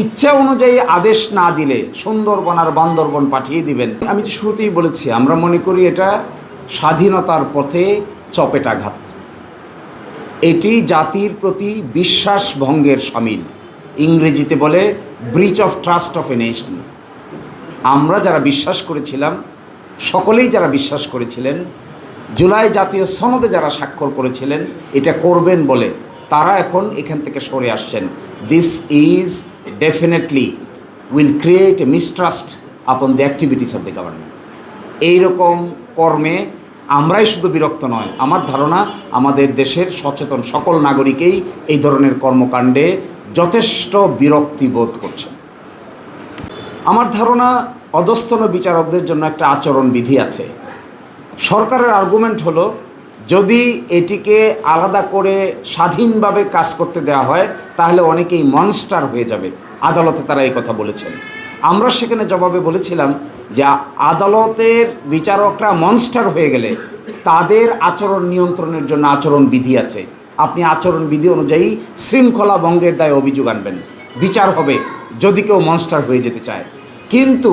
ইচ্ছা অনুযায়ী আদেশ না দিলে সুন্দরবন আর বান্দরবন পাঠিয়ে দিবেন। আমি তো শুরুতেই বলেছি, আমরা মনে করি এটা স্বাধীনতার পথে চপেটাঘাত। এটি জাতির প্রতি বিশ্বাস ভঙ্গের শামিল। ইংরেজিতে বলে breach of trust of a nation. আমরা যারা বিশ্বাস করেছিলাম, সকলেই যারা বিশ্বাস করেছিলেন, জুলাই জাতীয় সনদে যারা স্বাক্ষর করেছিলেন এটা করবেন বলে, তারা এখন এখান থেকে সরে আসছেন। This is definitely will create a mistrust upon the activities of the government. এইরকম কর্মে আমরাই শুধু বিরক্ত নয়, আমার ধারণা আমাদের দেশের সচেতন সকল নাগরিকেই এই ধরনের কর্মকাণ্ডে যথেষ্ট বিরক্তি বোধ করছেন। আমার ধারণা অধস্তন বিচারকদের জন্য একটা আচরণবিধি আছে। সরকারের আর্গুমেন্ট হলো, যদি এটিকে আলাদা করে স্বাধীনভাবে কাজ করতে দেওয়া হয় তাহলে অনেকেই মনস্টার হয়ে যাবে। আদালতে তারা এই কথা বলেছেন। আমরা সেখানে জবাবে বলেছিলাম যে আদালতের বিচারকরা মনস্টার হয়ে গেলে তাদের আচরণ নিয়ন্ত্রণের জন্য আচরণবিধি আছে। আপনি আচরণবিধি অনুযায়ী শৃঙ্খলা ভঙ্গের দায়ে অভিযোগ আনবেন, বিচার হবে যদি কেউ মনস্টার হয়ে যেতে চায়। কিন্তু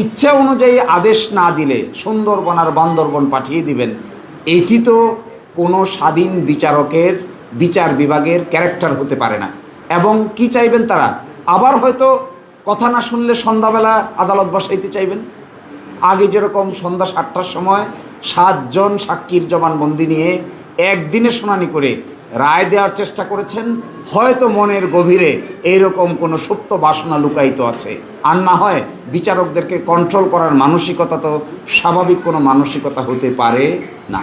ইচ্ছা অনুযায়ী আদেশ না দিলে সুন্দরবন আর বান্দরবন পাঠিয়ে দিবেন, এটি তো কোনো স্বাধীন বিচারকের বিচার বিভাগের ক্যারেক্টার হতে পারে না। এবং কি চাইবেন তারা? আবার হয়তো কথা না শুনলে সন্ধ্যাবেলা আদালত বসাইতে চাইবেন। আগে যেরকম সন্ধ্যা 7টার সময় 7 জন সাক্ষীর জবানবন্দি নিয়ে একদিনে শুনানি করে রায় দেওয়ার চেষ্টা করেছেন, হয়তো মনের গভীরে এইরকম কোনো সুপ্ত বাসনা লুকায়িত আছে। আর না হয় বিচারকদেরকে কন্ট্রোল করার মানসিকতা তো স্বাভাবিক কোনো মানসিকতা হতে পারে না।